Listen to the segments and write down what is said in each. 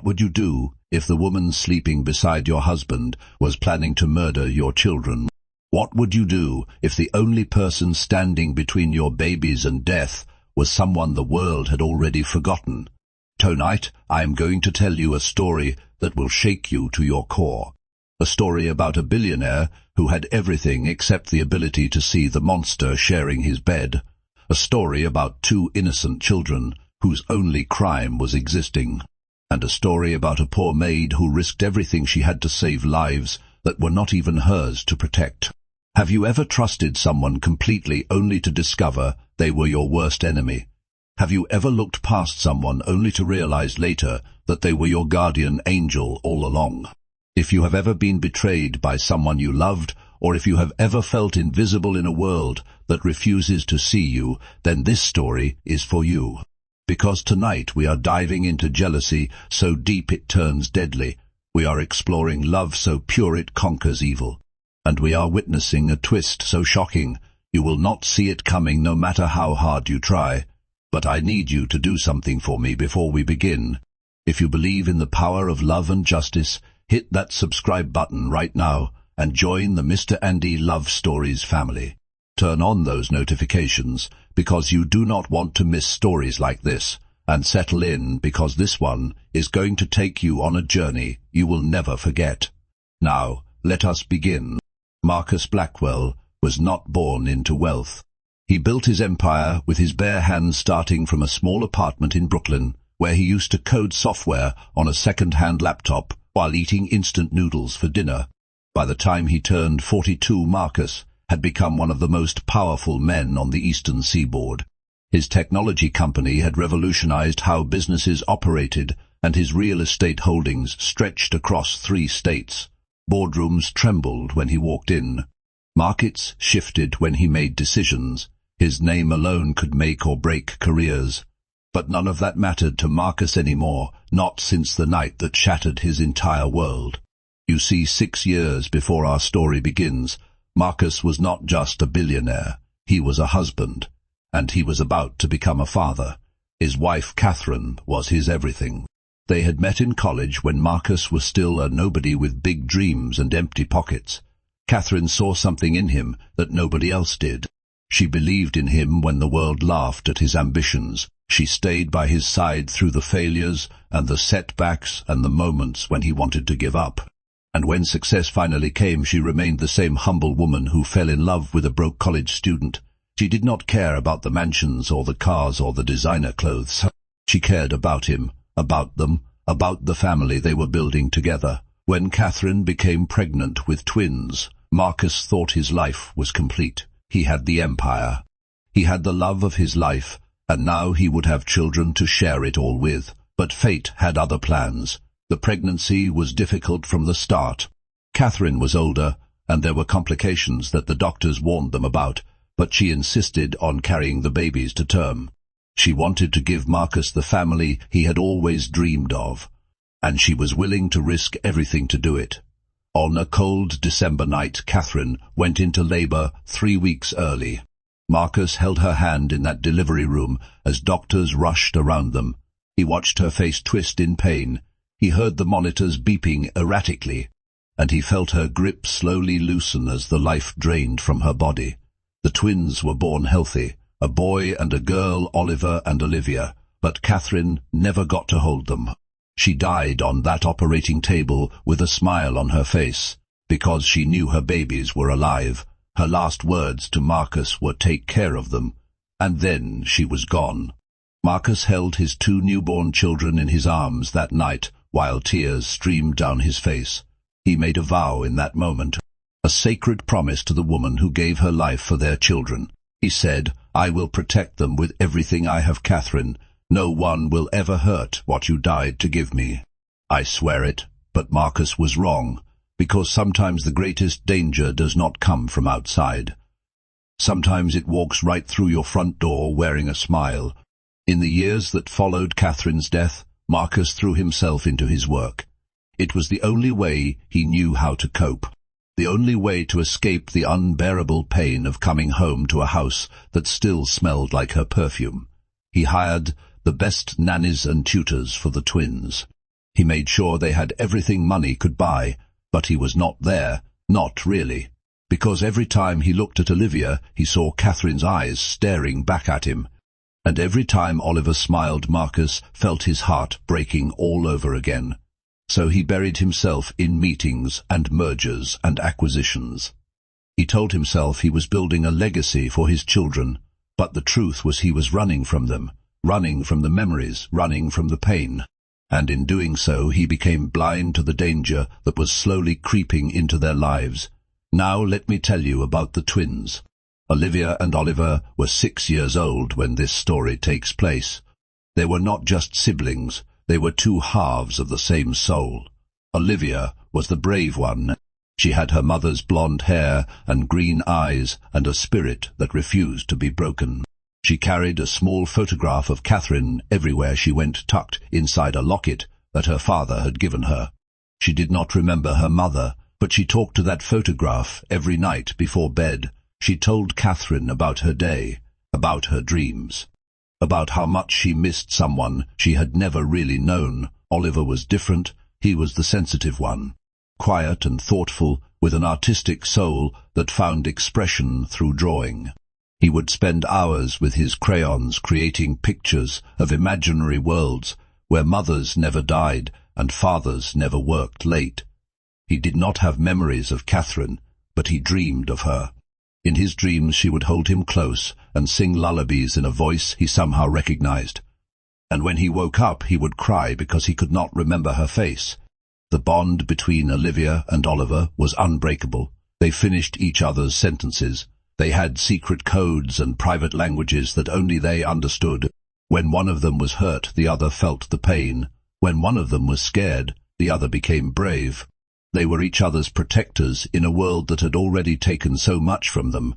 would you do if the woman sleeping beside your husband was planning to murder your children? What would you do if the only person standing between your babies and death was someone the world had already forgotten? Tonight, I am going to tell you a story that will shake you to your core. A story about a billionaire who had everything except the ability to see the monster sharing his bed. A story about two innocent children whose only crime was existing. And a story about a poor maid who risked everything she had to save lives that were not even hers to protect. Have you ever trusted someone completely only to discover they were your worst enemy? Have you ever looked past someone only to realize later that they were your guardian angel all along? If you have ever been betrayed by someone you loved, or if you have ever felt invisible in a world that refuses to see you, then this story is for you. Because tonight we are diving into jealousy so deep it turns deadly. We are exploring love so pure it conquers evil. And we are witnessing a twist so shocking you will not see it coming no matter how hard you try. But I need you to do something for me before we begin. If you believe in the power of love and justice, hit that subscribe button right now and join the Mr. Andy Love Stories family. Turn on those notifications because you do not want to miss stories like this, and settle in because this one is going to take you on a journey you will never forget. Now, let us begin. Marcus Blackwell was not born into wealth. He built his empire with his bare hands, starting from a small apartment in Brooklyn, where he used to code software on a second-hand laptop while eating instant noodles for dinner. By the time he turned 42, Marcus had become one of the most powerful men on the eastern seaboard. His technology company had revolutionized how businesses operated, and his real estate holdings stretched across 3 states. Boardrooms trembled when he walked in. Markets shifted when he made decisions. His name alone could make or break careers. But none of that mattered to Marcus anymore, not since the night that shattered his entire world. You see, 6 years before our story begins, Marcus was not just a billionaire. He was a husband, and he was about to become a father. His wife, Catherine, was his everything. They had met in college when Marcus was still a nobody with big dreams and empty pockets. Catherine saw something in him that nobody else did. She believed in him when the world laughed at his ambitions. She stayed by his side through the failures and the setbacks and the moments when he wanted to give up. And when success finally came, she remained the same humble woman who fell in love with a broke college student. She did not care about the mansions or the cars or the designer clothes. She cared about him, about them, about the family they were building together. When Catherine became pregnant with twins, Marcus thought his life was complete. He had the empire. He had the love of his life, and now he would have children to share it all with. But fate had other plans. The pregnancy was difficult from the start. Catherine was older, and there were complications that the doctors warned them about, but she insisted on carrying the babies to term. She wanted to give Marcus the family he had always dreamed of, and she was willing to risk everything to do it. On a cold December night, Catherine went into labor 3 weeks early. Marcus held her hand in that delivery room as doctors rushed around them. He watched her face twist in pain. He heard the monitors beeping erratically, and he felt her grip slowly loosen as the life drained from her body. The twins were born healthy, a boy and a girl, Oliver and Olivia, but Catherine never got to hold them. She died on that operating table with a smile on her face, because she knew her babies were alive. Her last words to Marcus were, "Take care of them," and then she was gone. Marcus held his 2 newborn children in his arms that night, while tears streamed down his face. He made a vow in that moment, a sacred promise to the woman who gave her life for their children. He said, "I will protect them with everything I have, Catherine. No one will ever hurt what you died to give me." I swear it, but Marcus was wrong, because sometimes the greatest danger does not come from outside. Sometimes it walks right through your front door wearing a smile. In the years that followed Catherine's death, Marcus threw himself into his work. It was the only way he knew how to cope, the only way to escape the unbearable pain of coming home to a house that still smelled like her perfume. He hired the best nannies and tutors for the twins. He made sure they had everything money could buy, but he was not there, not really. Because every time he looked at Olivia, he saw Catherine's eyes staring back at him. And every time Oliver smiled, Marcus felt his heart breaking all over again. So he buried himself in meetings and mergers and acquisitions. He told himself he was building a legacy for his children, but the truth was he was running from them, running from the memories, running from the pain. And in doing so he became blind to the danger that was slowly creeping into their lives. Now let me tell you about the twins. Olivia and Oliver were 6 years old when this story takes place. They were not just siblings, they were two halves of the same soul. Olivia was the brave one. She had her mother's blonde hair and green eyes and a spirit that refused to be broken. She carried a small photograph of Catherine everywhere she went, tucked inside a locket that her father had given her. She did not remember her mother, but she talked to that photograph every night before bed. She told Catherine about her day, about her dreams, about how much she missed someone she had never really known. Oliver was different. He was the sensitive one, quiet and thoughtful, with an artistic soul that found expression through drawing. He would spend hours with his crayons creating pictures of imaginary worlds where mothers never died and fathers never worked late. He did not have memories of Catherine, but he dreamed of her. In his dreams she would hold him close and sing lullabies in a voice he somehow recognized. And when he woke up he would cry because he could not remember her face. The bond between Olivia and Oliver was unbreakable. They finished each other's sentences. They had secret codes and private languages that only they understood. When one of them was hurt, the other felt the pain. When one of them was scared, the other became brave. They were each other's protectors in a world that had already taken so much from them.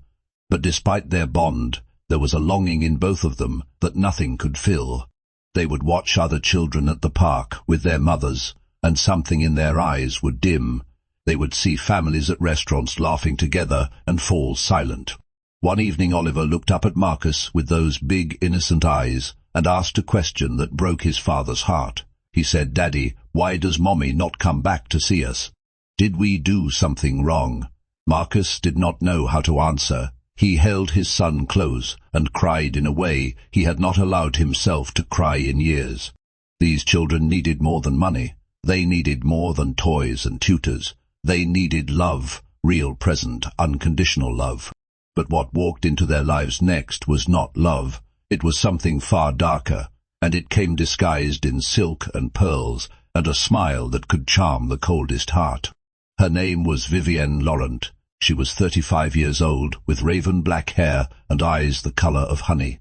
But despite their bond, there was a longing in both of them that nothing could fill. They would watch other children at the park with their mothers, and something in their eyes would dim. They would see families at restaurants laughing together and fall silent. One evening Oliver looked up at Marcus with those big innocent eyes and asked a question that broke his father's heart. He said, "Daddy, why does Mommy not come back to see us? Did we do something wrong?" Marcus did not know how to answer. He held his son close and cried in a way he had not allowed himself to cry in years. These children needed more than money. They needed more than toys and tutors. They needed love, real, present, unconditional love. But what walked into their lives next was not love. It was something far darker, and it came disguised in silk and pearls and a smile that could charm the coldest heart. Her name was Vivienne Laurent. She was 35 years old, with raven black hair and eyes the color of honey.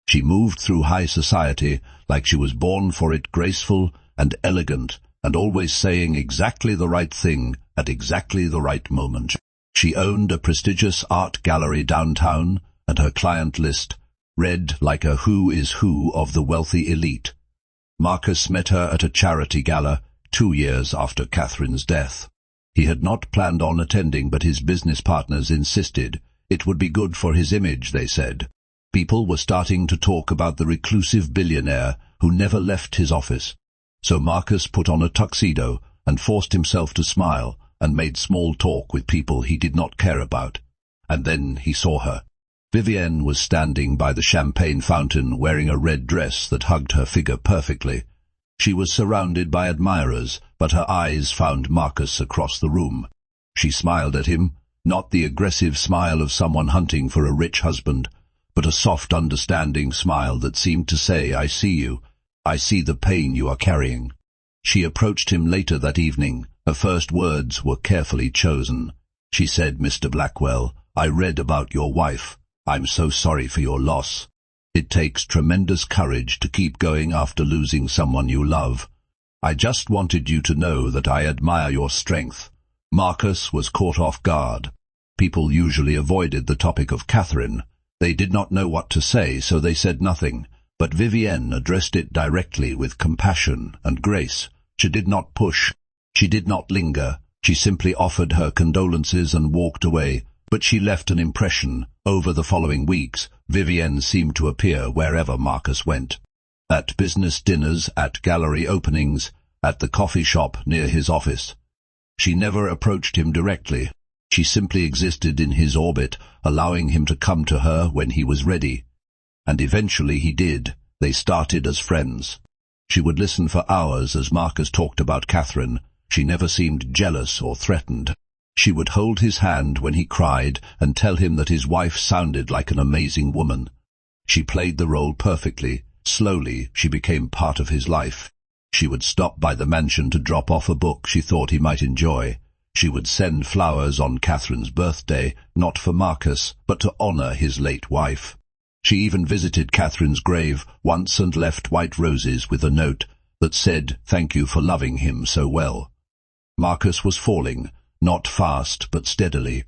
She moved through high society like she was born for it, graceful and elegant, and always saying exactly the right thing at exactly the right moment. She owned a prestigious art gallery downtown, and her client list read like a who is who of the wealthy elite. Marcus met her at a charity gala 2 years after Catherine's death. He had not planned on attending, but his business partners insisted. It would be good for his image, they said. People were starting to talk about the reclusive billionaire who never left his office. So Marcus put on a tuxedo and forced himself to smile and made small talk with people he did not care about. And then he saw her. Vivienne was standing by the champagne fountain wearing a red dress that hugged her figure perfectly. She was surrounded by admirers, but her eyes found Marcus across the room. She smiled at him, not the aggressive smile of someone hunting for a rich husband, but a soft, understanding smile that seemed to say, "I see you. I see the pain you are carrying." She approached him later that evening. Her first words were carefully chosen. She said, "Mr. Blackwell, I read about your wife. I'm so sorry for your loss. It takes tremendous courage to keep going after losing someone you love. I just wanted you to know that I admire your strength." Marcus was caught off guard. People usually avoided the topic of Catherine. They did not know what to say, so they said nothing. But Vivienne addressed it directly with compassion and grace. She did not push. She did not linger. She simply offered her condolences and walked away. But she left an impression. Over the following weeks, Vivienne seemed to appear wherever Marcus went. At business dinners, at gallery openings, at the coffee shop near his office. She never approached him directly. She simply existed in his orbit, allowing him to come to her when he was ready. And eventually he did. They started as friends. She would listen for hours as Marcus talked about Catherine. She never seemed jealous or threatened. She would hold his hand when he cried and tell him that his wife sounded like an amazing woman. She played the role perfectly. Slowly, she became part of his life. She would stop by the mansion to drop off a book she thought he might enjoy. She would send flowers on Catherine's birthday, not for Marcus, but to honor his late wife. She even visited Catherine's grave once and left white roses with a note that said, "Thank you for loving him so well." Marcus was falling, not fast but steadily,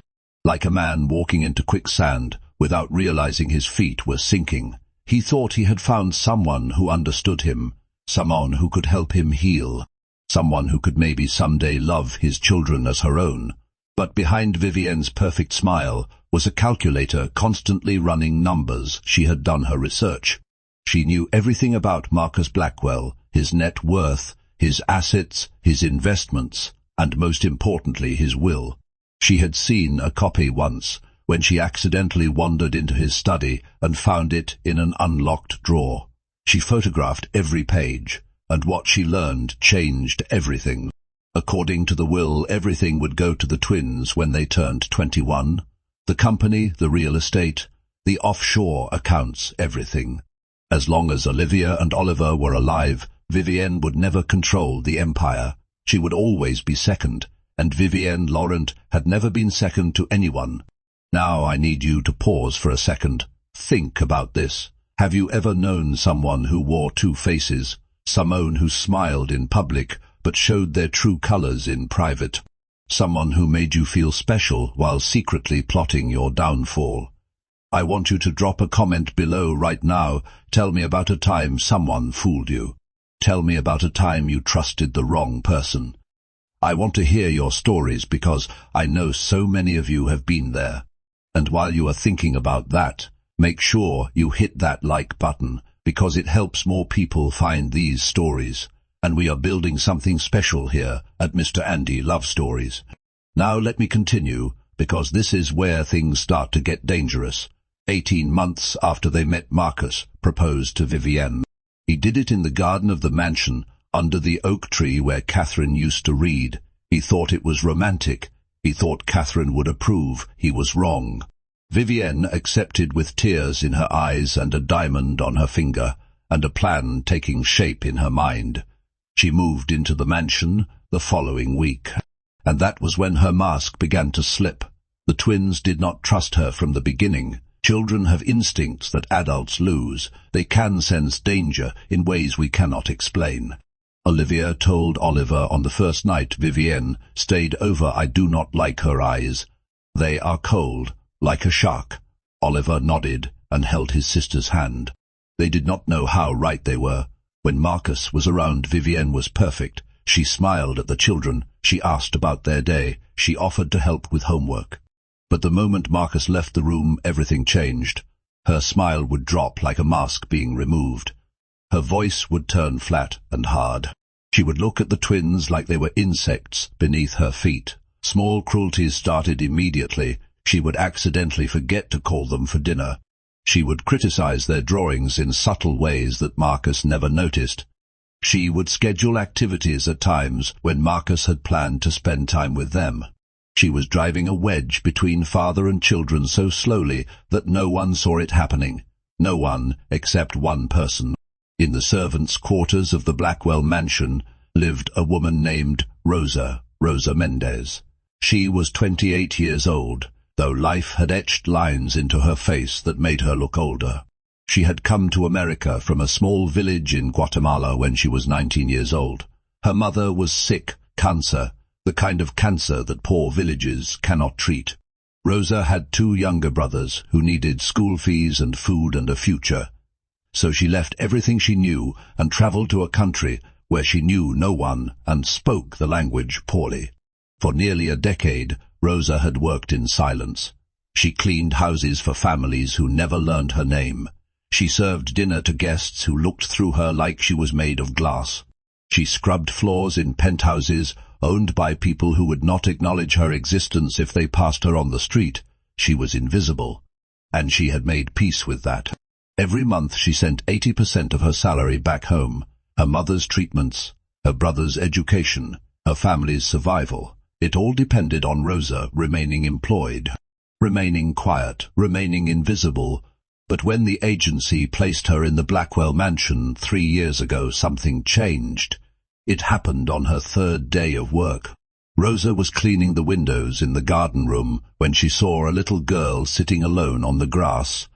like a man walking into quicksand without realizing his feet were sinking. He thought he had found someone who understood him, someone who could help him heal, someone who could maybe someday love his children as her own. But behind Vivienne's perfect smile was a calculator constantly running numbers. She had done her research. She knew everything about Marcus Blackwell, his net worth, his assets, his investments, and most importantly his will. She had seen a copy once, when she accidentally wandered into his study and found it in an unlocked drawer. She photographed every page, and what she learned changed everything. According to the will, everything would go to the twins when they turned 21. The company, the real estate, the offshore accounts, everything. As long as Olivia and Oliver were alive, Vivienne would never control the empire. She would always be second, and Vivienne Laurent had never been second to anyone. Now I need you to pause for a second. Think about this. Have you ever known someone who wore two faces? Someone who smiled in public but showed their true colors in private? Someone who made you feel special while secretly plotting your downfall? I want you to drop a comment below right now. Tell me about a time someone fooled you. Tell me about a time you trusted the wrong person. I want to hear your stories because I know so many of you have been there. And while you are thinking about that, make sure you hit that like button because it helps more people find these stories. And we are building something special here at Mr. Andy Love Stories. Now let me continue, because this is where things start to get dangerous. 18 months after they met, Marcus proposed to Vivienne. He did it in the garden of the mansion, under the oak tree where Catherine used to read. He thought it was romantic. He thought Catherine would approve. He was wrong. Vivienne accepted with tears in her eyes and a diamond on her finger, and a plan taking shape in her mind. She moved into the mansion the following week, and that was when her mask began to slip. The twins did not trust her from the beginning. Children have instincts that adults lose. They can sense danger in ways we cannot explain. Olivia told Oliver on the first night Vivienne stayed over, "I do not like her eyes. They are cold, like a shark." Oliver nodded and held his sister's hand. They did not know how right they were. When Marcus was around, Vivienne was perfect. She smiled at the children. She asked about their day. She offered to help with homework. But the moment Marcus left the room, everything changed. Her smile would drop like a mask being removed. Her voice would turn flat and hard. She would look at the twins like they were insects beneath her feet. Small cruelties started immediately. She would accidentally forget to call them for dinner. She would criticize their drawings in subtle ways that Marcus never noticed. She would schedule activities at times when Marcus had planned to spend time with them. She was driving a wedge between father and children so slowly that no one saw it happening. No one except one person. In the servants' quarters of the Blackwell mansion lived a woman named Rosa Mendez. She was 28 years old, though life had etched lines into her face that made her look older. She had come to America from a small village in Guatemala when she was 19 years old. Her mother was sick, cancer, the kind of cancer that poor villages cannot treat. Rosa had 2 younger brothers who needed school fees and food and a future. So she left everything she knew and traveled to a country where she knew no one and spoke the language poorly. For nearly a decade, Rosa had worked in silence. She cleaned houses for families who never learned her name. She served dinner to guests who looked through her like she was made of glass. She scrubbed floors in penthouses owned by people who would not acknowledge her existence if they passed her on the street. She was invisible, and she had made peace with that. Every month she sent 80% of her salary back home. Her mother's treatments, her brother's education, her family's survival. It all depended on Rosa remaining employed, remaining quiet, remaining invisible. But when the agency placed her in the Blackwell mansion 3 years ago, something changed. It happened on her 3rd day of work. Rosa was cleaning the windows in the garden room when she saw a little girl sitting alone on the grass.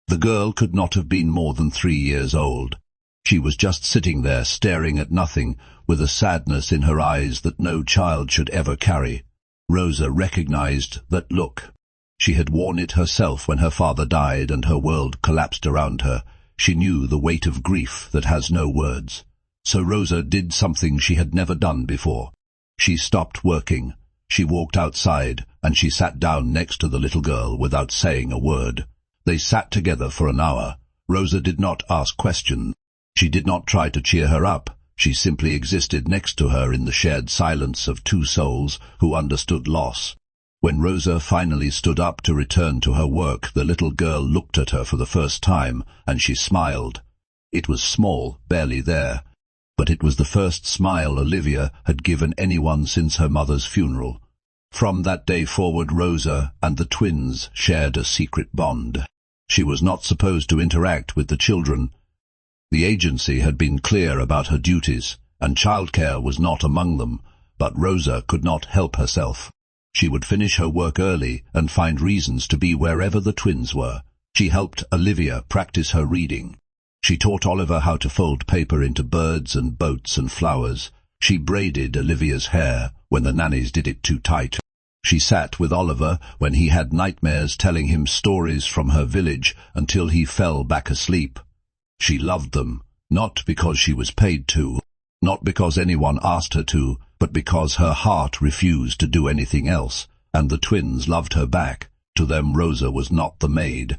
The girl could not have been more than 3 years old. She was just sitting there staring at nothing, with a sadness in her eyes that no child should ever carry. Rosa recognized that look. She had worn it herself when her father died and her world collapsed around her. She knew the weight of grief that has no words. So Rosa did something she had never done before. She stopped working. She walked outside, and she sat down next to the little girl without saying a word. They sat together for an hour. Rosa did not ask questions. She did not try to cheer her up. She simply existed next to her in the shared silence of two souls who understood loss. When Rosa finally stood up to return to her work, the little girl looked at her for the first time, and she smiled. It was small, barely there, but it was the first smile Olivia had given anyone since her mother's funeral. From that day forward, Rosa and the twins shared a secret bond. She was not supposed to interact with the children. The agency had been clear about her duties, and childcare was not among them, but Rosa could not help herself. She would finish her work early and find reasons to be wherever the twins were. She helped Olivia practice her reading. She taught Oliver how to fold paper into birds and boats and flowers. She braided Olivia's hair when the nannies did it too tight. She sat with Oliver when he had nightmares, telling him stories from her village until he fell back asleep. She loved them, not because she was paid to, not because anyone asked her to, but because her heart refused to do anything else, and the twins loved her back. To them, Rosa was not the maid.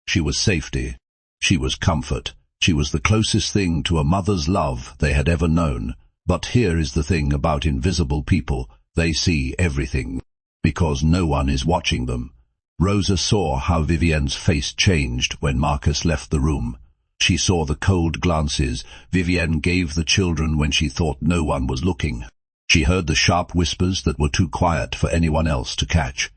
She was safety. She was comfort. She was the closest thing to a mother's love they had ever known. But here is the thing about invisible people. They see everything, because no one is watching them. Rosa saw how Vivienne's face changed when Marcus left the room. She saw the cold glances Vivienne gave the children when she thought no one was looking. She heard the sharp whispers that were too quiet for anyone else to catch.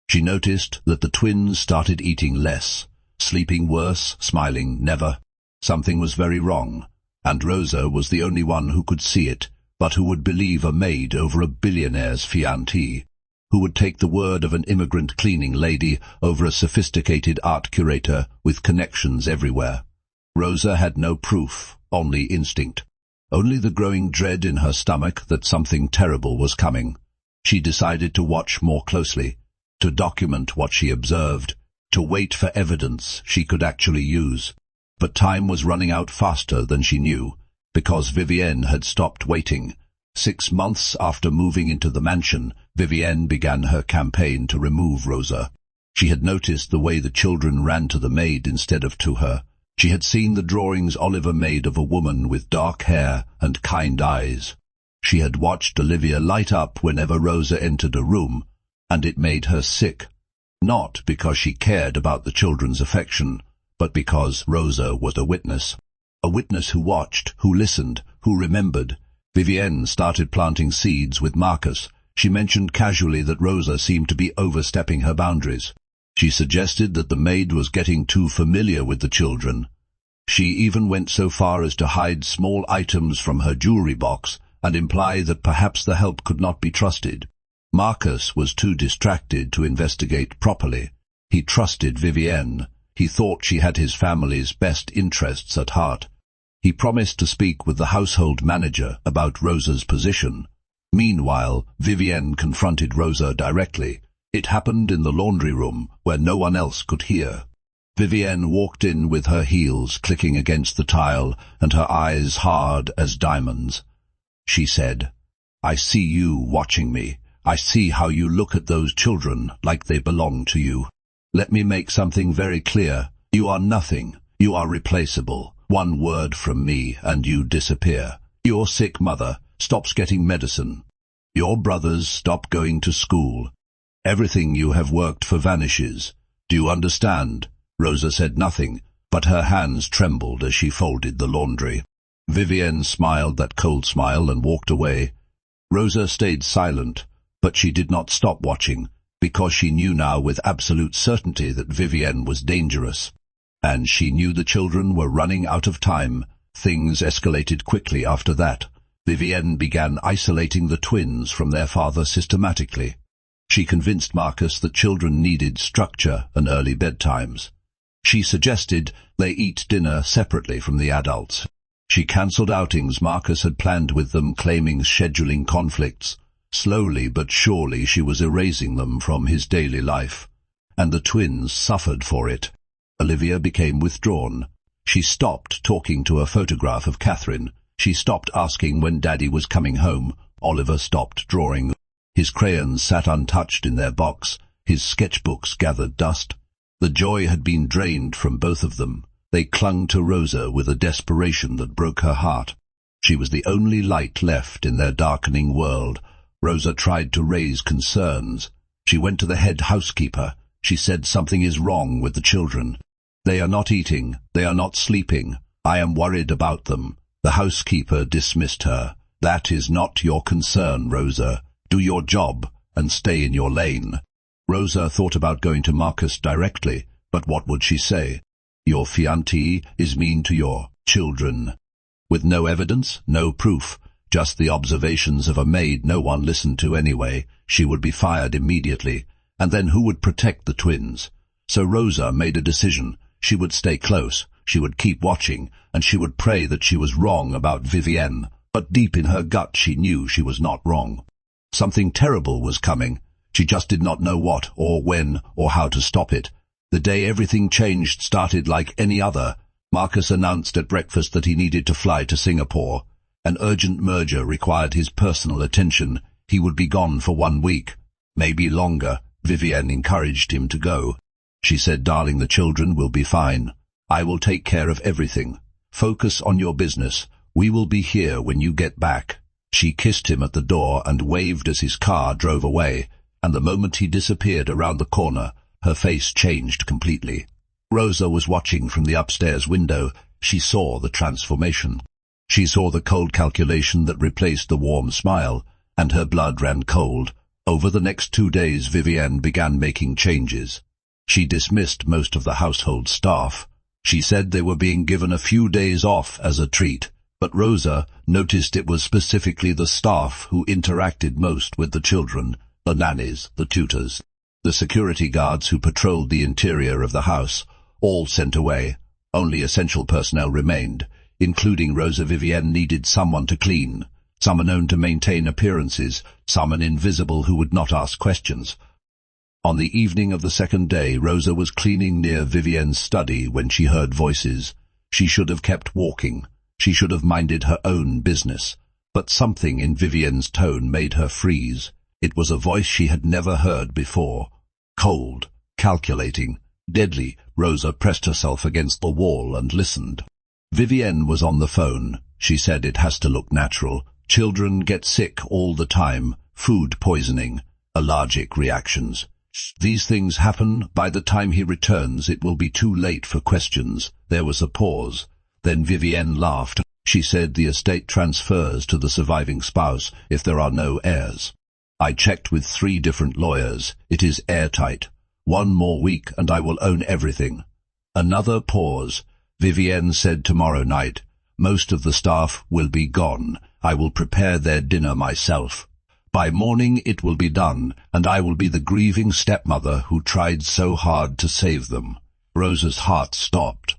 She noticed that the twins started eating less, sleeping worse, smiling never. Something was very wrong, and Rosa was the only one who could see it, but who would believe a maid over a billionaire's fiancée, who would take the word of an immigrant cleaning lady over a sophisticated art curator with connections everywhere. Rosa had no proof, only instinct, only the growing dread in her stomach that something terrible was coming. She decided to watch more closely, to document what she observed, to wait for evidence she could actually use. But time was running out faster than she knew, because Vivienne had stopped waiting. 6 months after moving into the mansion, Vivienne began her campaign to remove Rosa. She had noticed the way the children ran to the maid instead of to her. She had seen the drawings Oliver made of a woman with dark hair and kind eyes. She had watched Olivia light up whenever Rosa entered a room, and it made her sick. Not because she cared about the children's affection, but because Rosa was a witness who watched, who listened, who remembered. Vivienne started planting seeds with Marcus. She mentioned casually that Rosa seemed to be overstepping her boundaries. She suggested that the maid was getting too familiar with the children. She even went so far as to hide small items from her jewelry box and imply that perhaps the help could not be trusted. Marcus was too distracted to investigate properly. He trusted Vivienne. He thought she had his family's best interests at heart. He promised to speak with the household manager about Rosa's position. Meanwhile, Vivienne confronted Rosa directly. It happened in the laundry room, where no one else could hear. Vivienne walked in with her heels clicking against the tile and her eyes hard as diamonds. She said, "I see you watching me. I see how you look at those children like they belong to you. Let me make something very clear. You are nothing. You are replaceable. One word from me and you disappear. Your sick mother stops getting medicine. Your brothers stop going to school. Everything you have worked for vanishes. Do you understand? Rosa said nothing, but her hands trembled as she folded the laundry. Vivienne smiled that cold smile and walked away. Rosa stayed silent, but she did not stop watching, because she knew now with absolute certainty that Vivienne was dangerous. And she knew the children were running out of time. Things escalated quickly after that. Vivienne began isolating the twins from their father systematically. She convinced Marcus that children needed structure and early bedtimes. She suggested they eat dinner separately from the adults. She cancelled outings Marcus had planned with them, claiming scheduling conflicts. Slowly but surely she was erasing them from his daily life, and the twins suffered for it. Olivia became withdrawn. She stopped talking to a photograph of Catherine. She stopped asking when Daddy was coming home. Oliver stopped drawing. His crayons sat untouched in their box. His sketchbooks gathered dust. The joy had been drained from both of them. They clung to Rosa with a desperation that broke her heart. She was the only light left in their darkening world. Rosa tried to raise concerns. She went to the head housekeeper. She said something is wrong with the children. They are not eating. They are not sleeping. I am worried about them. The housekeeper dismissed her. That is not your concern, Rosa. Do your job and stay in your lane. Rosa thought about going to Marcus directly, but what would she say? Your fiancé is mean to your children. With no evidence, no proof, just the observations of a maid no one listened to anyway. She would be fired immediately, and then who would protect the twins? So Rosa made a decision. She would stay close, she would keep watching, and she would pray that she was wrong about Vivienne. But deep in her gut she knew she was not wrong. Something terrible was coming. She just did not know what, or when, or how to stop it. The day everything changed started like any other. Marcus announced at breakfast that he needed to fly to Singapore. An urgent merger required his personal attention. He would be gone for 1 week, maybe longer. Vivienne encouraged him to go. She said, "Darling, the children will be fine. I will take care of everything. Focus on your business. We will be here when you get back." She kissed him at the door and waved as his car drove away, and the moment he disappeared around the corner, her face changed completely. Rosa was watching from the upstairs window. She saw the transformation. She saw the cold calculation that replaced the warm smile, and her blood ran cold. Over the next 2 days, Vivienne began making changes. She dismissed most of the household staff. She said they were being given a few days off as a treat, but Rosa noticed it was specifically the staff who interacted most with the children, the nannies, the tutors, the security guards who patrolled the interior of the house, all sent away. Only essential personnel remained, including Rosa. Vivienne needed someone to clean, someone known to maintain appearances, someone invisible who would not ask questions. On the evening of the second day, Rosa was cleaning near Vivienne's study when she heard voices. She should have kept walking. She should have minded her own business. But something in Vivienne's tone made her freeze. It was a voice she had never heard before. Cold, calculating, deadly. Rosa pressed herself against the wall and listened. Vivienne was on the phone. She said, "It has to look natural. Children get sick all the time. Food poisoning, allergic reactions. These things happen. By the time he returns, it will be too late for questions." There was a pause. Then Vivienne laughed. She said, "The estate transfers to the surviving spouse if there are no heirs. I checked with 3 different lawyers. It is airtight. 1 more week and I will own everything." Another pause. Vivienne said, "Tomorrow night. Most of the staff will be gone. I will prepare their dinner myself. By morning it will be done, and I will be the grieving stepmother who tried so hard to save them." Rosa's heart stopped.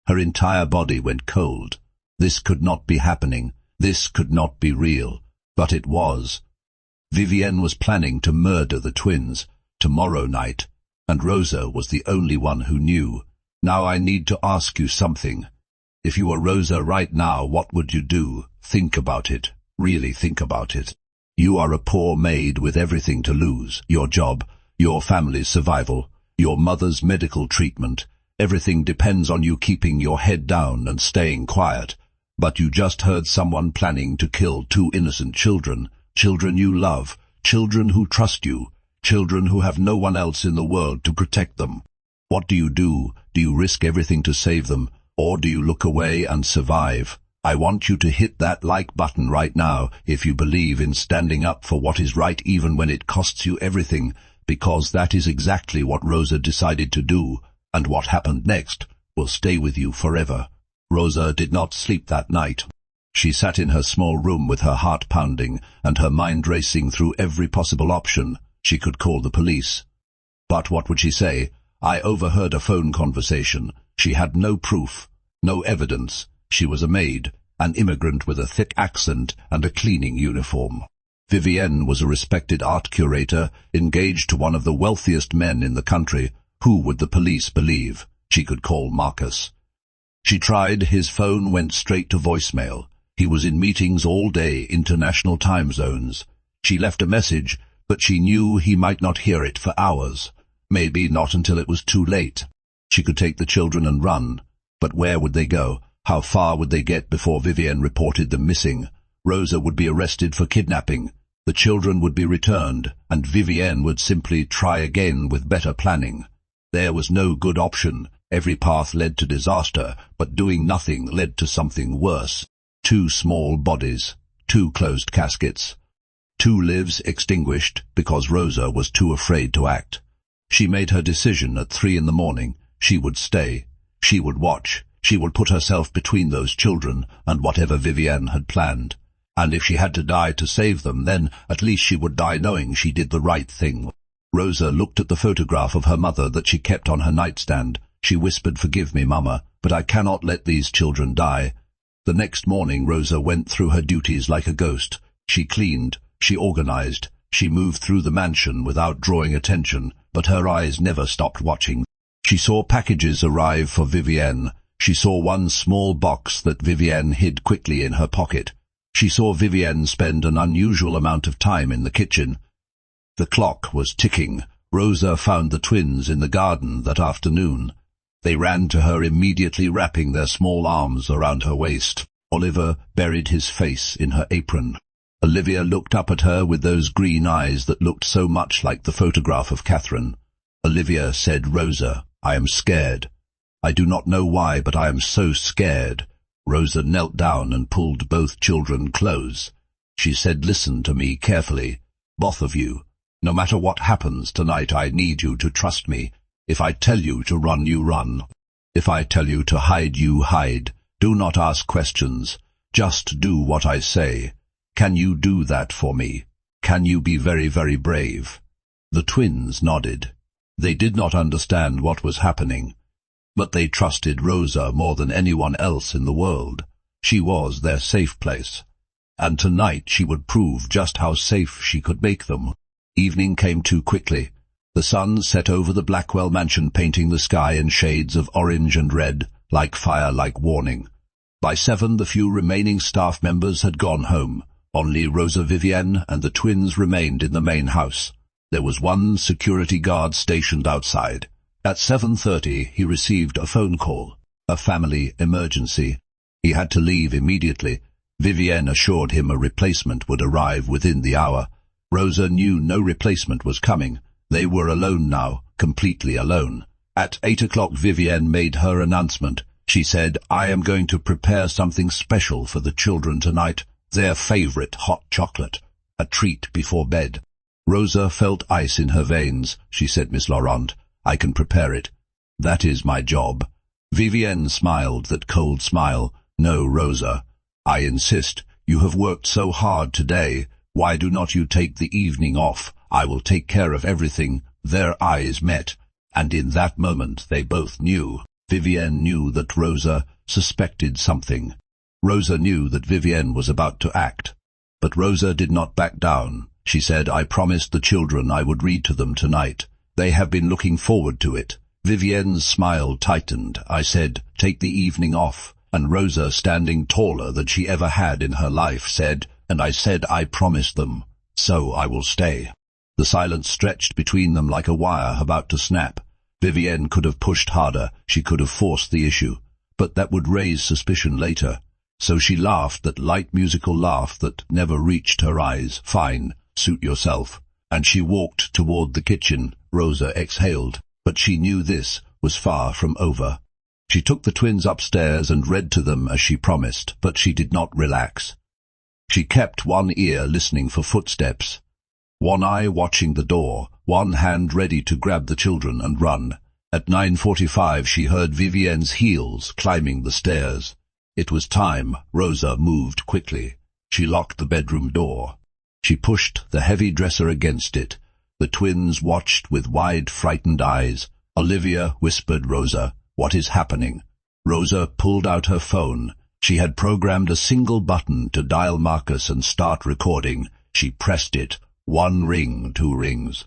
Her entire body went cold. This could not be happening. This could not be real. But it was. Vivienne was planning to murder the twins tomorrow night, and Rosa was the only one who knew. "Now I need to ask you something. If you were Rosa right now, what would you do? Think about it. Really think about it. You are a poor maid with everything to lose. Your job, your family's survival, your mother's medical treatment. Everything depends on you keeping your head down and staying quiet. But you just heard someone planning to kill 2 innocent children, children you love, children who trust you, children who have no one else in the world to protect them. What do? Do you risk everything to save them, or do you look away and survive? I want you to hit that like button right now if you believe in standing up for what is right even when it costs you everything, because that is exactly what Rosa decided to do, and what happened next will stay with you forever. Rosa did not sleep that night. She sat in her small room with her heart pounding and her mind racing through every possible option. She could call the police. But what would she say? I overheard a phone conversation. She had no proof, no evidence. She was a maid, an immigrant with a thick accent and a cleaning uniform. Vivienne was a respected art curator, engaged to one of the wealthiest men in the country. Who would the police believe? She could call Marcus. She tried. His phone went straight to voicemail. He was in meetings all day, international time zones. She left a message, but she knew he might not hear it for hours. Maybe not until it was too late. She could take the children and run. But where would they go? How far would they get before Vivienne reported them missing? Rosa would be arrested for kidnapping. The children would be returned, and Vivienne would simply try again with better planning. There was no good option. Every path led to disaster, but doing nothing led to something worse. 2 small bodies, 2 closed caskets, 2 lives extinguished because Rosa was too afraid to act. She made her decision at 3 in the morning. She would stay. She would watch. She would put herself between those children and whatever Vivienne had planned. And if she had to die to save them, then at least she would die knowing she did the right thing. Rosa looked at the photograph of her mother that she kept on her nightstand. She whispered, "Forgive me, Mama, but I cannot let these children die." The next morning Rosa went through her duties like a ghost. She cleaned, she organized, she moved through the mansion without drawing attention, but her eyes never stopped watching. She saw packages arrive for Vivienne. She saw one small box that Vivienne hid quickly in her pocket. She saw Vivienne spend an unusual amount of time in the kitchen. The clock was ticking. Rosa found the twins in the garden that afternoon. They ran to her immediately, wrapping their small arms around her waist. Oliver buried his face in her apron. Olivia looked up at her with those green eyes that looked so much like the photograph of Catherine. Olivia said, "Rosa, I am scared. I do not know why, but I am so scared." Rosa knelt down and pulled both children close. She said, "Listen to me carefully, both of you. No matter what happens tonight, I need you to trust me. If I tell you to run, you run. If I tell you to hide, you hide. Do not ask questions. Just do what I say. Can you do that for me? Can you be very, very brave?" The twins nodded. They did not understand what was happening, but they trusted Rosa more than anyone else in the world. She was their safe place, and tonight she would prove just how safe she could make them. Evening came too quickly. The sun set over the Blackwell mansion, painting the sky in shades of orange and red, like fire, like warning. By 7, the few remaining staff members had gone home. Only Rosa, Vivienne, and the twins remained in the main house. There was one security guard stationed outside. At 7:30, he received a phone call, a family emergency. He had to leave immediately. Vivienne assured him a replacement would arrive within the hour. Rosa knew no replacement was coming. They were alone now, completely alone. At 8 o'clock, Vivienne made her announcement. She said, "I am going to prepare something special for the children tonight, their favorite hot chocolate, a treat before bed." Rosa felt ice in her veins. She said, "Miss Laurent, I can prepare it. That is my job." Vivienne smiled that cold smile. "No, Rosa, I insist. You have worked so hard today. Why do not you take the evening off? I will take care of everything." Their eyes met, and in that moment they both knew. Vivienne knew that Rosa suspected something. Rosa knew that Vivienne was about to act. But Rosa did not back down. She said, "I promised the children I would read to them tonight. They have been looking forward to it." Vivienne's smile tightened. "I said, take the evening off." And Rosa, standing taller than she ever had in her life, said, "And I said I promised them, so I will stay." The silence stretched between them like a wire about to snap. Vivienne could have pushed harder. She could have forced the issue. But that would raise suspicion later. So she laughed that light musical laugh that never reached her eyes. Fine, suit yourself. And she walked toward the kitchen. Rosa exhaled, but she knew this was far from over. She took the twins upstairs and read to them as she promised, but she did not relax. She kept one ear listening for footsteps, one eye watching the door, one hand ready to grab the children and run. At 9:45 she heard Vivienne's heels climbing the stairs. It was time. Rosa moved quickly. She locked the bedroom door. She pushed the heavy dresser against it. The twins watched with wide, frightened eyes. Olivia whispered, "Rosa, what is happening?" Rosa pulled out her phone. She had programmed a single button to dial Marcus and start recording. She pressed it. 1 ring, 2 rings.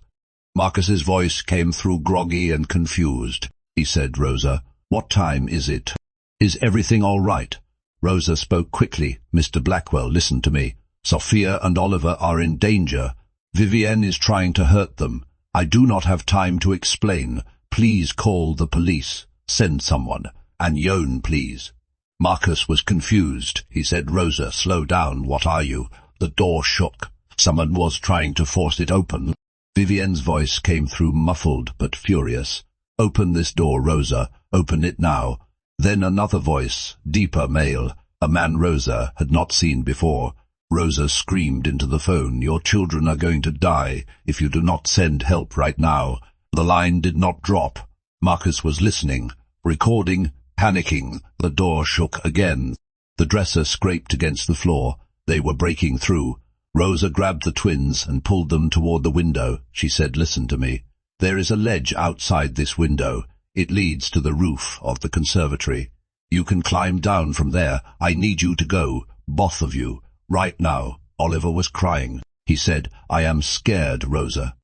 Marcus's voice came through groggy and confused. He said, "Rosa, what time is it? Is everything all right?" Rosa spoke quickly. "Mr. Blackwell, listen to me. Sophia and Oliver are in danger. Vivienne is trying to hurt them. I do not have time to explain. Please call the police. Send someone. And Yon, please." Marcus was confused. He said, "Rosa, slow down. What are you?" The door shook. Someone was trying to force it open. Vivienne's voice came through muffled but furious. "Open this door, Rosa. Open it now." Then another voice, deeper male, a man Rosa had not seen before. Rosa screamed into the phone, "Your children are going to die if you do not send help right now." The line did not drop. Marcus was listening, recording, panicking. The door shook again. The dresser scraped against the floor. They were breaking through. Rosa grabbed the twins and pulled them toward the window. She said, "Listen to me. There is a ledge outside this window. It leads to the roof of the conservatory. You can climb down from there. I need you to go, both of you, right now." Oliver was crying. He said, "I am scared, Rosa."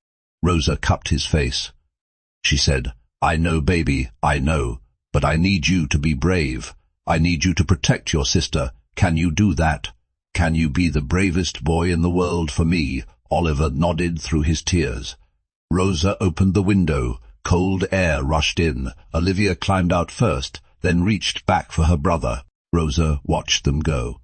Rosa cupped his face. She said, "I know, baby, I know, but I need you to be brave. I need you to protect your sister. Can you do that? Can you be the bravest boy in the world for me?" Oliver nodded through his tears. Rosa opened the window. Cold air rushed in. Olivia climbed out first, then reached back for her brother. Rosa watched them go.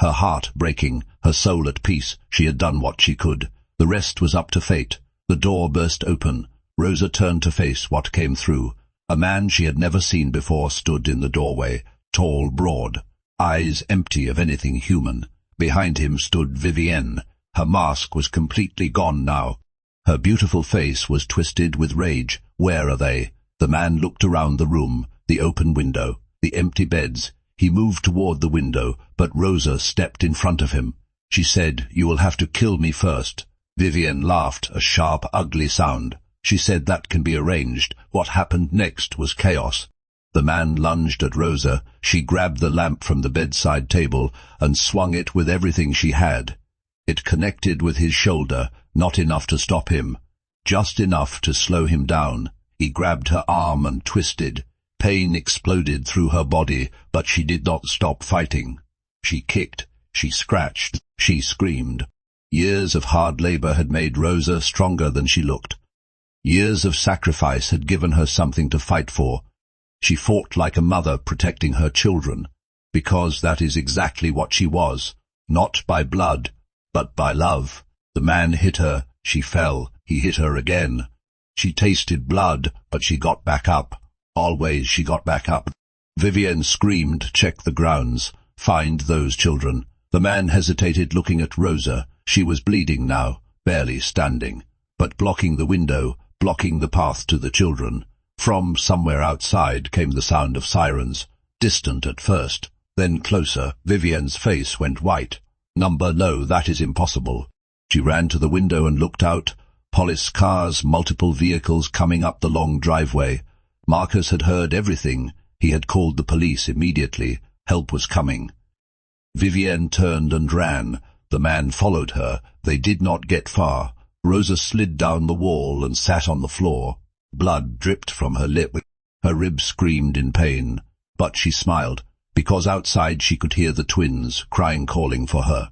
Her heart breaking, her soul at peace. She had done what she could. The rest was up to fate. The door burst open. Rosa turned to face what came through. A man she had never seen before stood in the doorway, tall, broad, eyes empty of anything human. Behind him stood Vivienne. Her mask was completely gone now. Her beautiful face was twisted with rage. "Where are they?" The man looked around the room, the open window, the empty beds. He moved toward the window, but Rosa stepped in front of him. She said, "You will have to kill me first." Vivienne laughed, a sharp, ugly sound. She said, "That can be arranged." What happened next was chaos. The man lunged at Rosa. She grabbed the lamp from the bedside table and swung it with everything she had. It connected with his shoulder, not enough to stop him, just enough to slow him down. He grabbed her arm and twisted. Pain exploded through her body, but she did not stop fighting. She kicked, she scratched, she screamed. Years of hard labor had made Rosa stronger than she looked. Years of sacrifice had given her something to fight for. She fought like a mother protecting her children, because that is exactly what she was, not by blood, but by love. The man hit her, she fell, he hit her again. She tasted blood, but she got back up. Always she got back up. Vivienne screamed, "Check the grounds. Find those children." The man hesitated, looking at Rosa. She was bleeding now, barely standing, but blocking the window, blocking the path to the children. From somewhere outside came the sound of sirens, distant at first, then closer. Vivienne's face went white. "Number low, that is impossible." She ran to the window and looked out. Police cars, multiple vehicles coming up the long driveway. Marcus had heard everything. He had called the police immediately. Help was coming. Vivienne turned and ran. The man followed her. They did not get far. Rosa slid down the wall and sat on the floor. Blood dripped from her lip. Her ribs screamed in pain. But she smiled, because outside she could hear the twins, crying, calling for her.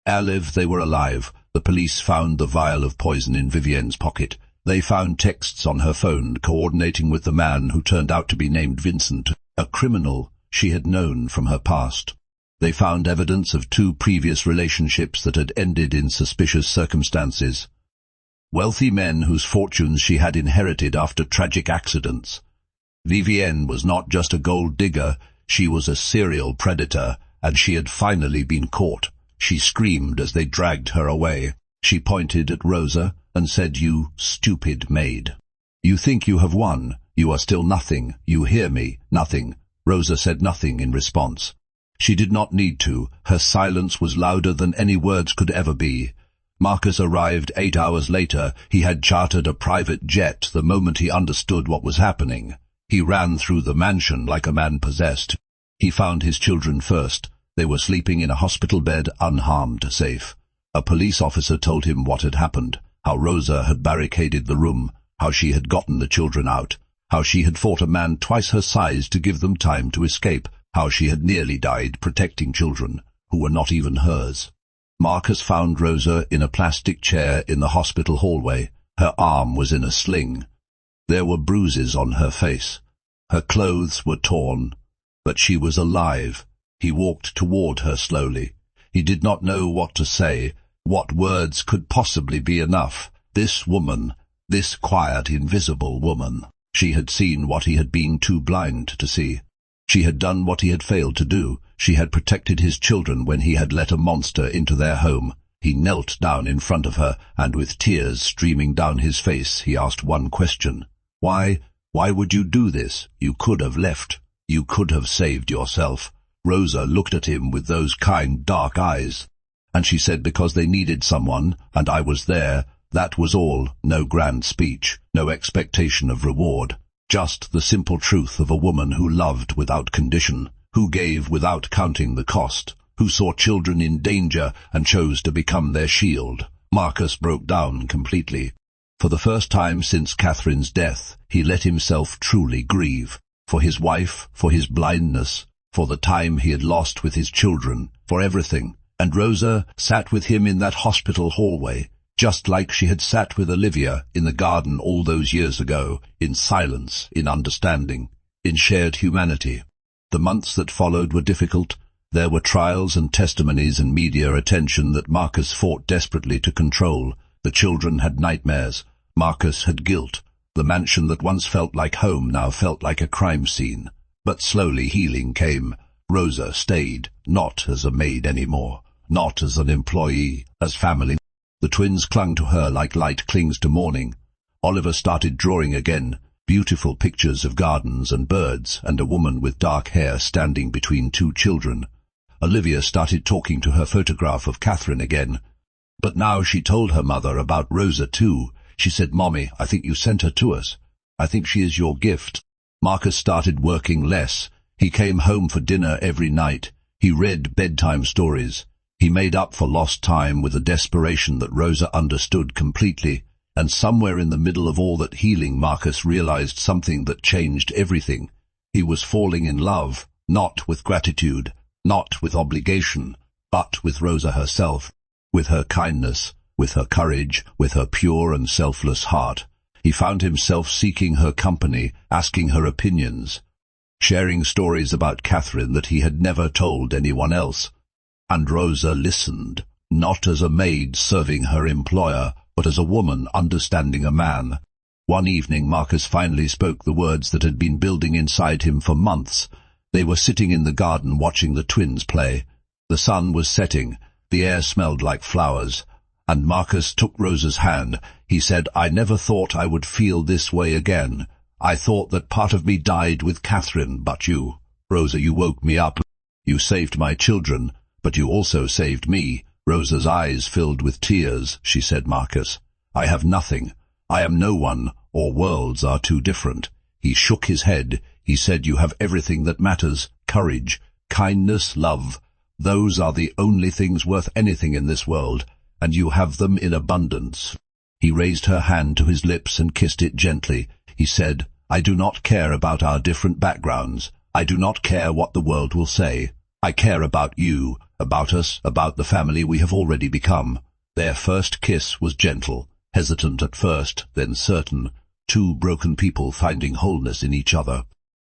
Alive, they were alive. The police found the vial of poison in Vivienne's pocket. They found texts on her phone coordinating with the man who turned out to be named Vincent, a criminal she had known from her past. They found evidence of 2 previous relationships that had ended in suspicious circumstances. Wealthy men whose fortunes she had inherited after tragic accidents. Vivienne was not just a gold digger, she was a serial predator, and she had finally been caught. She screamed as they dragged her away. She pointed at Rosa and said, "You stupid maid. You think you have won. You are still nothing. You hear me? Nothing." Rosa said nothing in response. She did not need to. Her silence was louder than any words could ever be. Marcus arrived 8 hours later. He had chartered a private jet the moment he understood what was happening. He ran through the mansion like a man possessed. He found his children first. They were sleeping in a hospital bed, unharmed, safe. A police officer told him what had happened, how Rosa had barricaded the room, how she had gotten the children out, how she had fought a man twice her size to give them time to escape, how she had nearly died protecting children who were not even hers. Marcus found Rosa in a plastic chair in the hospital hallway. Her arm was in a sling. There were bruises on her face. Her clothes were torn, but she was alive. He walked toward her slowly. He did not know what to say. What words could possibly be enough? This woman, this quiet, invisible woman. She had seen what he had been too blind to see. She had done what he had failed to do. She had protected his children when he had let a monster into their home. He knelt down in front of her, and with tears streaming down his face, he asked one question. Why would you do this? You could have left. You could have saved yourself. Rosa looked at him with those kind, dark eyes. And she said, because they needed someone, and I was there. That was all. No grand speech, no expectation of reward. Just the simple truth of a woman who loved without condition, who gave without counting the cost, who saw children in danger and chose to become their shield. Marcus broke down completely. For the first time since Catherine's death, he let himself truly grieve. For his wife, for his blindness, for the time he had lost with his children, for everything. And Rosa sat with him in that hospital hallway, just like she had sat with Olivia in the garden all those years ago, in silence, in understanding, in shared humanity. The months that followed were difficult. There were trials and testimonies and media attention that Marcus fought desperately to control. The children had nightmares. Marcus had guilt. The mansion that once felt like home now felt like a crime scene. But slowly healing came. Rosa stayed, not as a maid anymore, not as an employee, as family. The twins clung to her like light clings to morning. Oliver started drawing again, beautiful pictures of gardens and birds and a woman with dark hair standing between 2 children. Olivia started talking to her photograph of Catherine again. But now she told her mother about Rosa too. She said, "Mommy, I think you sent her to us. I think she is your gift." Marcus started working less. He came home for dinner every night. He read bedtime stories. He made up for lost time with a desperation that Rosa understood completely. And somewhere in the middle of all that healing, Marcus realized something that changed everything. He was falling in love, not with gratitude, not with obligation, but with Rosa herself, with her kindness, with her courage, with her pure and selfless heart. He found himself seeking her company, asking her opinions, sharing stories about Catherine that he had never told anyone else. And Rosa listened, not as a maid serving her employer, but as a woman understanding a man. One evening Marcus finally spoke the words that had been building inside him for months. They were sitting in the garden watching the twins play. The sun was setting, the air smelled like flowers, and Marcus took Rosa's hand. He said, "I never thought I would feel this way again. I thought that part of me died with Catherine, but you, Rosa, you woke me up. You saved my children, but you also saved me." Rosa's eyes filled with tears. She said, "Marcus, I have nothing. I am no one, or worlds are too different." He shook his head. He said, "You have everything that matters. Courage, kindness, love. Those are the only things worth anything in this world, and you have them in abundance." He raised her hand to his lips and kissed it gently. He said, "I do not care about our different backgrounds. I do not care what the world will say. I care about you, about us, about the family we have already become." Their first kiss was gentle, hesitant at first, then certain, 2 broken people finding wholeness in each other.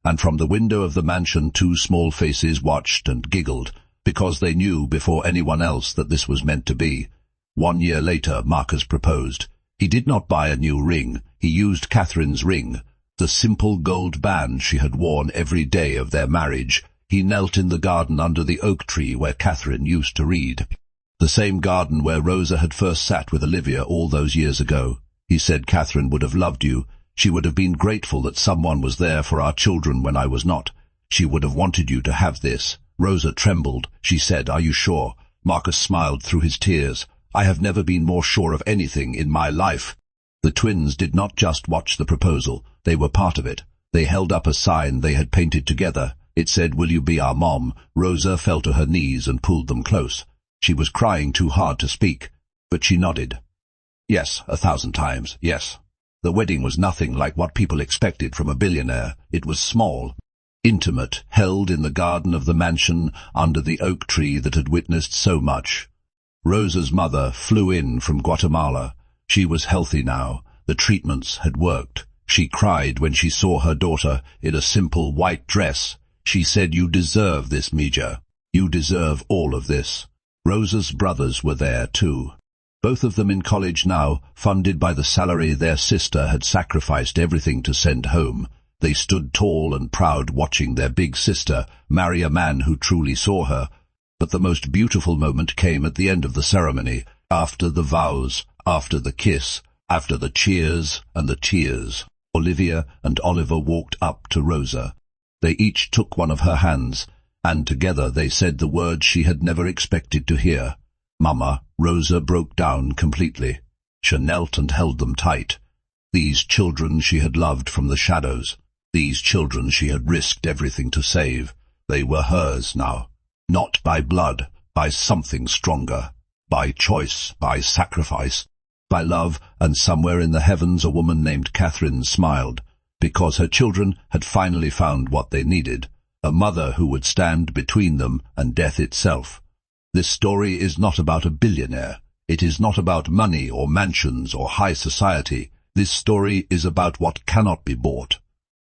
And from the window of the mansion 2 small faces watched and giggled. because they knew before anyone else that this was meant to be. 1 year later, Marcus proposed. He did not buy a new ring. He used Catherine's ring, the simple gold band she had worn every day of their marriage. He knelt in the garden under the oak tree where Catherine used to read. The same garden where Rosa had first sat with Olivia all those years ago. He said, "Catherine would have loved you. She would have been grateful that someone was there for our children when I was not. She would have wanted you to have this." Rosa trembled. She said, "Are you sure?" Marcus smiled through his tears. "I have never been more sure of anything in my life." The twins did not just watch the proposal. They were part of it. They held up a sign they had painted together. It said, "Will you be our mom?" Rosa fell to her knees and pulled them close. She was crying too hard to speak, but she nodded. Yes, 1,000 times, yes. The wedding was nothing like what people expected from a billionaire. It was small, intimate, held in the garden of the mansion under the oak tree that had witnessed so much. Rosa's mother flew in from Guatemala. She was healthy now. The treatments had worked. She cried when she saw her daughter in a simple white dress. She said, "You deserve this, Mija. You deserve all of this." Rosa's brothers were there too. Both of them in college now, funded by the salary their sister had sacrificed everything to send home. They stood tall and proud watching their big sister marry a man who truly saw her. But the most beautiful moment came at the end of the ceremony, after the vows, after the kiss, after the cheers and the tears. Olivia and Oliver walked up to Rosa. They each took one of her hands, and together they said the words she had never expected to hear. "Mama." Rosa broke down completely. She knelt and held them tight. These children she had loved from the shadows. These children she had risked everything to save. They were hers now. Not by blood, by something stronger. By choice, by sacrifice, by love, and somewhere in the heavens a woman named Catherine smiled, because her children had finally found what they needed, a mother who would stand between them and death itself. This story is not about a billionaire. It is not about money or mansions or high society. This story is about what cannot be bought.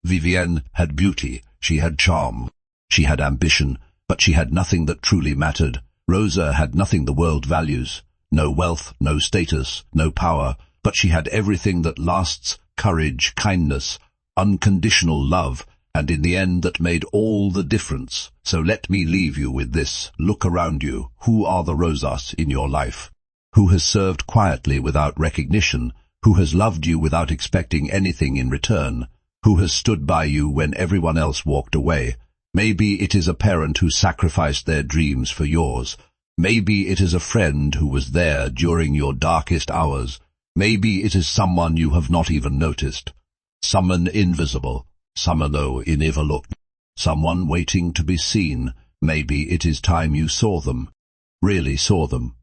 Vivienne had beauty, she had charm, she had ambition, but she had nothing that truly mattered. Rosa had nothing the world values. No wealth, no status, no power, but she had everything that lasts: courage, kindness, unconditional love, and in the end that made all the difference. So let me leave you with this. Look around you. Who are the Rosas in your life? Who has served quietly without recognition? Who has loved you without expecting anything in return? Who has stood by you when everyone else walked away? Maybe it is a parent who sacrificed their dreams for yours. Maybe it is a friend who was there during your darkest hours. Maybe it is someone you have not even noticed. Someone invisible, someone overlooked, someone waiting to be seen. Maybe it is time you saw them, really saw them.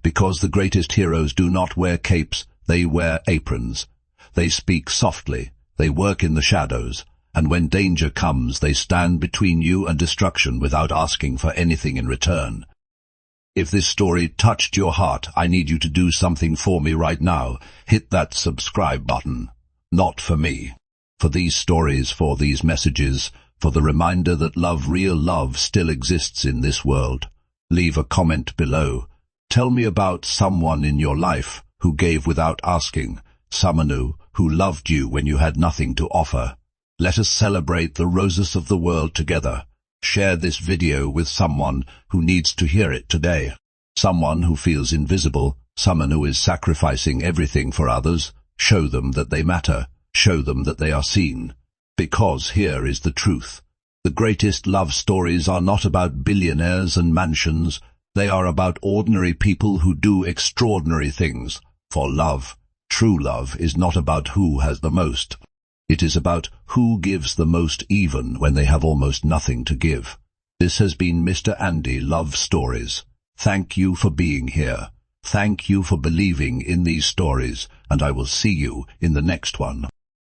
Because the greatest heroes do not wear capes, they wear aprons. They speak softly, they work in the shadows, and when danger comes they stand between you and destruction without asking for anything in return. If this story touched your heart, I need you to do something for me right now. Hit that subscribe button. Not for me. For these stories, for these messages, for the reminder that love, real love, still exists in this world. Leave a comment below. Tell me about someone in your life who gave without asking, someone who loved you when you had nothing to offer. Let us celebrate the Rosas of the world together. Share this video with someone who needs to hear it today. Someone who feels invisible, someone who is sacrificing everything for others. Show them that they matter. Show them that they are seen. Because here is the truth. The greatest love stories are not about billionaires and mansions. They are about ordinary people who do extraordinary things. For love, true love, is not about who has the most. It is about who gives the most even when they have almost nothing to give. This has been Mr. Andy Love Stories. Thank you for being here. Thank you for believing in these stories, and I will see you in the next one.